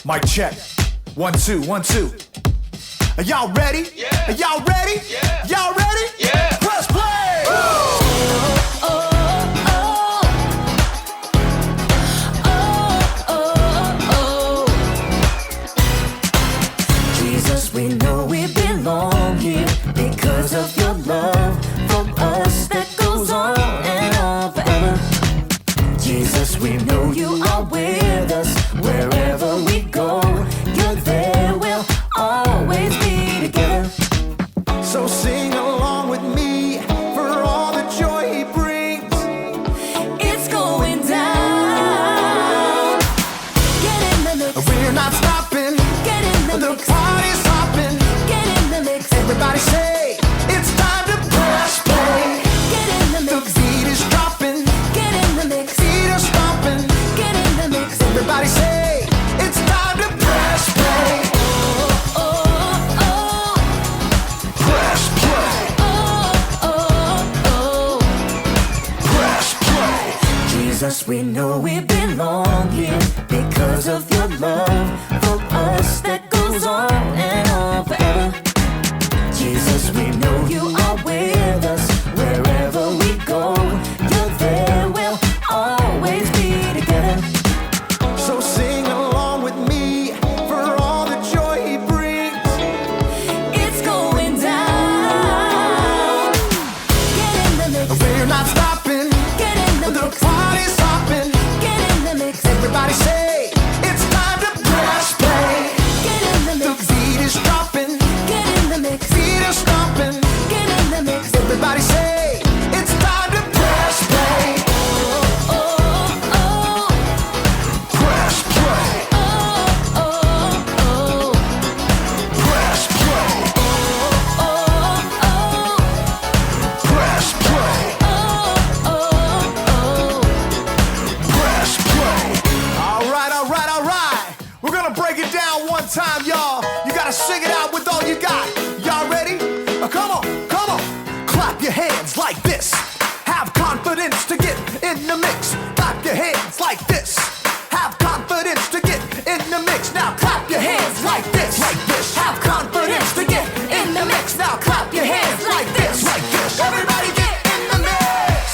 Mic check. 1, 2, 1, 2. Are y'all ready? Yeah. Are y'all ready? Yeah. Y'all ready? Yeah. Press play! Jesus, we know we belong here because of your love for us that goes on and on forever. Jesus, we know you are with us wherever we go. You're there, we'll always be together. So sing along with me for all the joy he brings. It's going down. Get in the mix. We're not stopping. Get in the The mix. party's hopping. Get in the mix. Everybody say, it's time to press play. Get in the The mix. beat is dropping. Get in the mix. Feet are stomping. Get in the mix. Everybody say, it's time to press play. Oh, oh, oh. Press play. Press play. Jesus, we know we belong here because of your love for us that goes on and on forever. Jesus, we know you are with us wherever we go. You're there, we'll always be together. So sing along with me for all the joy he brings. It's going down. Get in the mix. We're not stopping. Get in the The mix. party's hopping. Get in the mix. Everybody say, it's time to press play. Get in the The mix. beat is dropping. Get in the mix. Feet are stomping. Get in the mix. Everybody say, it's time to press play. Oh, oh. Press play. Oh, oh. Press play. Press play. Press play. All right. We're gonna break it down one time, y'all. You gotta sing it out with all you got. Y'all ready? Come on. Clap your hands like this. Have confidence to get in the mix. Clap your hands like this. Have confidence to get in the mix. Now clap your hands like this. Have confidence to get in the mix. Now clap your hands like this. Everybody get in the mix.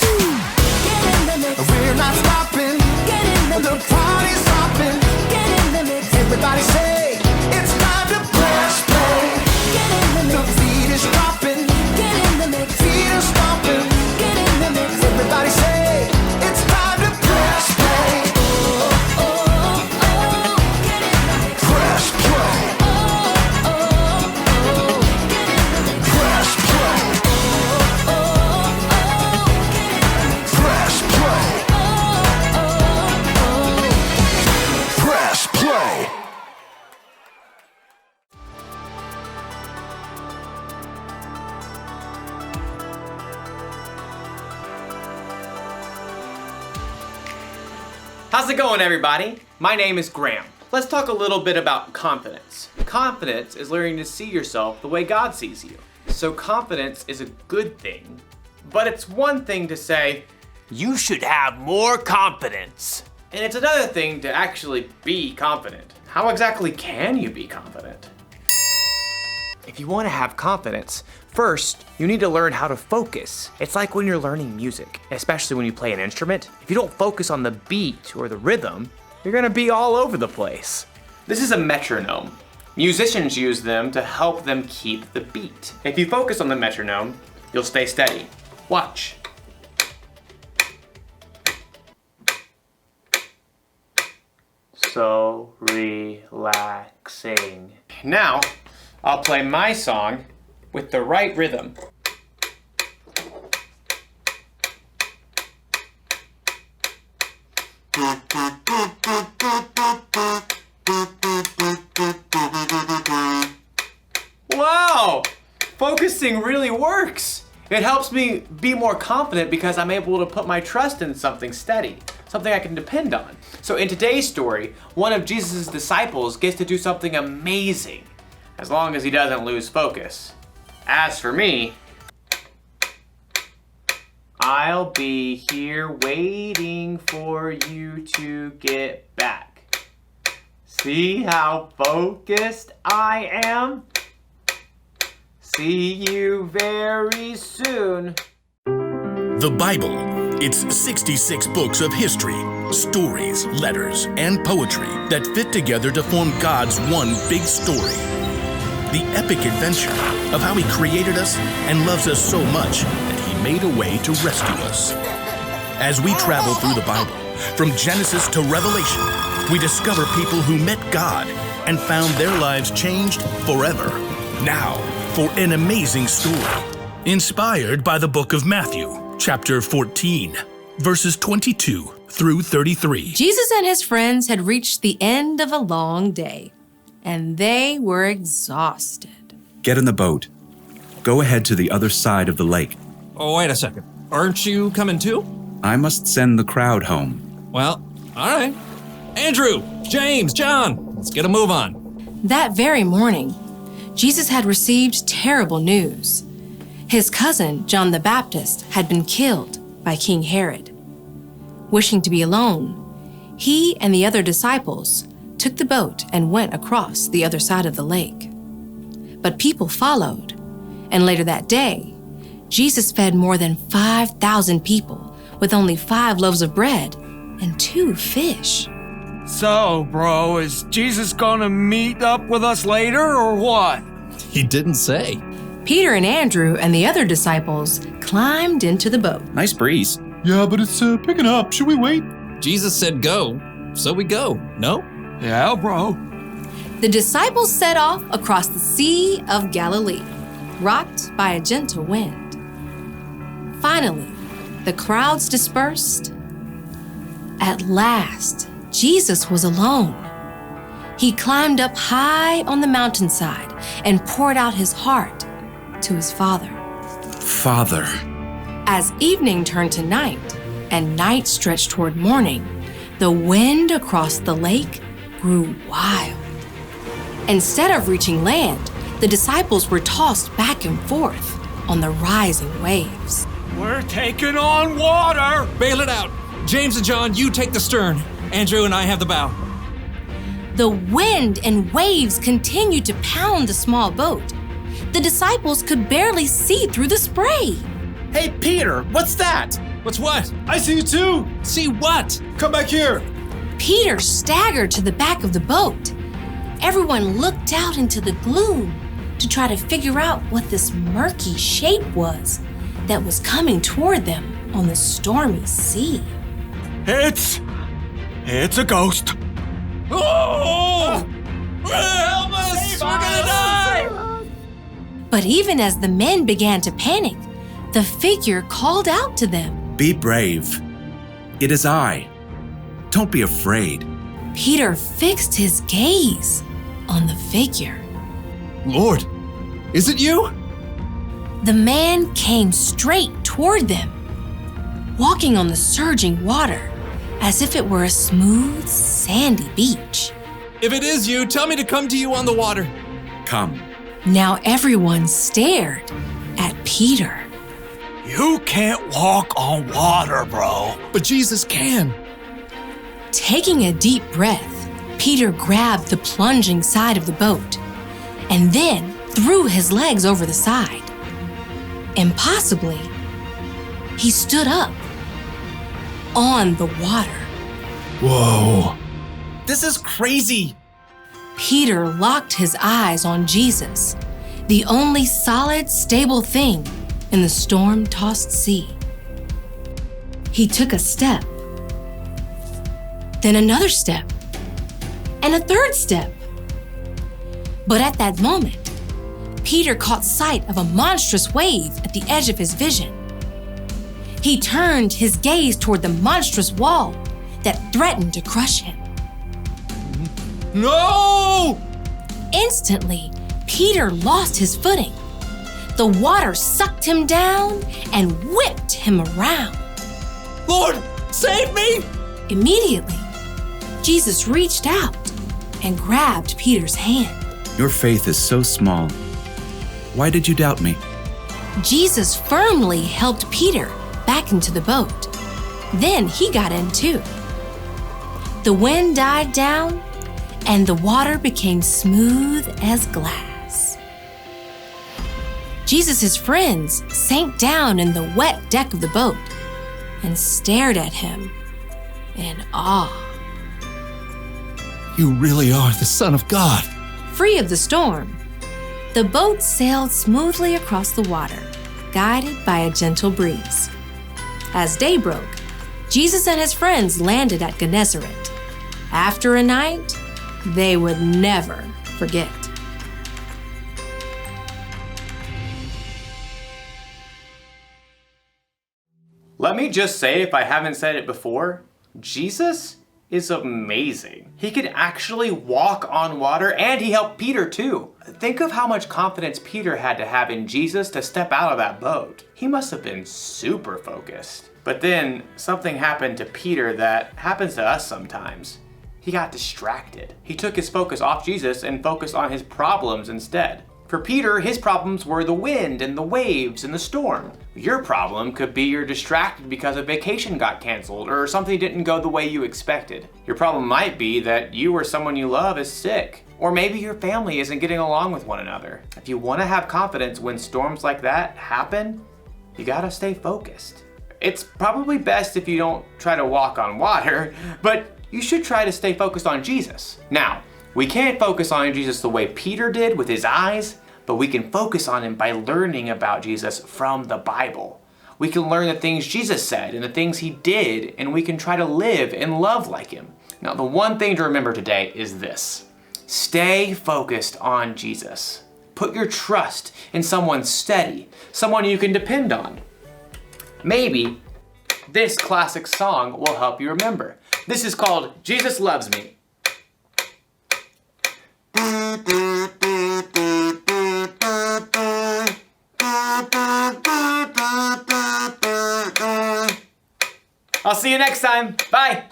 Get in the mix. We're not stopping. Get in the The mix. party's hopping. Get in the mix. Everybody say, it's time to press play. Get in the The mix. beat is dropping. Get in the mix. Feet are stomping. Get in the mix. Everybody say, it's time to press play. Get in the mix. Press play. Press play. Press play. Press play. How's it going, everybody? My name is Graham. Let's talk a little bit about confidence. Confidence is learning to see yourself the way God sees you. So confidence is a good thing, but it's one thing to say, you should have more confidence. And it's another thing to actually be confident. How exactly can you be confident? If you want to have confidence, first, you need to learn how to focus. It's like when you're learning music, especially when you play an instrument. If you don't focus on the beat or the rhythm, you're gonna be all over the place. This is a metronome. Musicians use them to help them keep the beat. If you focus on the metronome, you'll stay steady. Watch. So relaxing. Now, I'll play my song with the right rhythm. Wow! Focusing really works. It helps me be more confident because I'm able to put my trust in something steady, something I can depend on. So in today's story, one of Jesus' disciples gets to do something amazing, as long as he doesn't lose focus. As for me, I'll be here waiting for you to get back. See how focused I am? See you very soon. The Bible. It's 66 books of history, stories, letters, and poetry that fit together to form God's one big story. The epic adventure of how He created us and loves us so much that He made a way to rescue us. As we travel through the Bible, from Genesis to Revelation, we discover people who met God and found their lives changed forever. Now, for an amazing story, inspired by the book of Matthew, chapter 14, verses 22 through 33. Jesus and his friends had reached the end of a long day, and they were exhausted. Get in the boat. Go ahead to the other side of the lake. Oh, wait a second. Aren't you coming too? I must send the crowd home. Well, all right. Andrew, James, John, let's get a move on. That very morning, Jesus had received terrible news. His cousin, John the Baptist, had been killed by King Herod. Wishing to be alone, he and the other disciples took the boat and went across the other side of the lake. But people followed, and later that day, Jesus fed more than 5,000 people with only 5 loaves of bread and 2 fish. So, bro, is Jesus gonna meet up with us later or what? He didn't say. Peter and Andrew and the other disciples climbed into the boat. Nice breeze. Yeah, but it's picking up. Should we wait? Jesus said go, so we go, no? Yeah, bro. The disciples set off across the Sea of Galilee, rocked by a gentle wind. Finally, the crowds dispersed. At last, Jesus was alone. He climbed up high on the mountainside and poured out his heart to his Father. Father. As evening turned to night and night stretched toward morning, the wind across the lake grew wild. Instead of reaching land, the disciples were tossed back and forth on the rising waves. We're taking on water! Bail it out. James and John, you take the stern. Andrew and I have the bow. The wind and waves continued to pound the small boat. The disciples could barely see through the spray. Hey, Peter, what's that? What's what? I see you too. See what? Come back here. Peter staggered to the back of the boat. Everyone looked out into the gloom to try to figure out what this murky shape was that was coming toward them on the stormy sea. It's a ghost. Oh! Help us! We're gonna die! But even as the men began to panic, the figure called out to them. Be brave. It is I. Don't be afraid. Peter fixed his gaze on the figure. Lord, is it you? The man came straight toward them, walking on the surging water as if it were a smooth, sandy beach. If it is you, tell me to come to you on the water. Come. Now everyone stared at Peter. You can't walk on water, bro. But Jesus can. Taking a deep breath, Peter grabbed the plunging side of the boat and then threw his legs over the side. Impossibly, he stood up on the water. Whoa. This is crazy. Peter locked his eyes on Jesus, the only solid, stable thing in the storm-tossed sea. He took a step, then another step, and a third step. But at that moment, Peter caught sight of a monstrous wave at the edge of his vision. He turned his gaze toward the monstrous wall that threatened to crush him. No! Instantly, Peter lost his footing. The water sucked him down and whipped him around. Lord, save me! Immediately, Jesus reached out and grabbed Peter's hand. Your faith is so small. Why did you doubt me? Jesus firmly helped Peter back into the boat. Then he got in too. The wind died down, and the water became smooth as glass. Jesus' friends sank down in the wet deck of the boat and stared at him in awe. You really are the Son of God. Free of the storm, the boat sailed smoothly across the water, guided by a gentle breeze. As day broke, Jesus and his friends landed at Gennesaret. After a night they would never forget. Let me just say, if I haven't said it before, Jesus is amazing. He could actually walk on water, and he helped Peter too. Think of how much confidence Peter had to have in Jesus to step out of that boat. He must have been super focused. But then something happened to Peter that happens to us sometimes. He got distracted. He took his focus off Jesus and focused on his problems instead. For Peter, his problems were the wind and the waves and the storm. Your problem could be you're distracted because a vacation got canceled or something didn't go the way you expected. Your problem might be that you or someone you love is sick, or maybe your family isn't getting along with one another. If you want to have confidence when storms like that happen, you gotta stay focused. It's probably best if you don't try to walk on water, but you should try to stay focused on Jesus. Now, we can't focus on Jesus the way Peter did with his eyes, but we can focus on him by learning about Jesus from the Bible. We can learn the things Jesus said and the things he did, and we can try to live and love like him. Now, the one thing to remember today is this: stay focused on Jesus. Put your trust in someone steady, someone you can depend on. Maybe this classic song will help you remember. This is called Jesus Loves Me. I'll see you next time. Bye.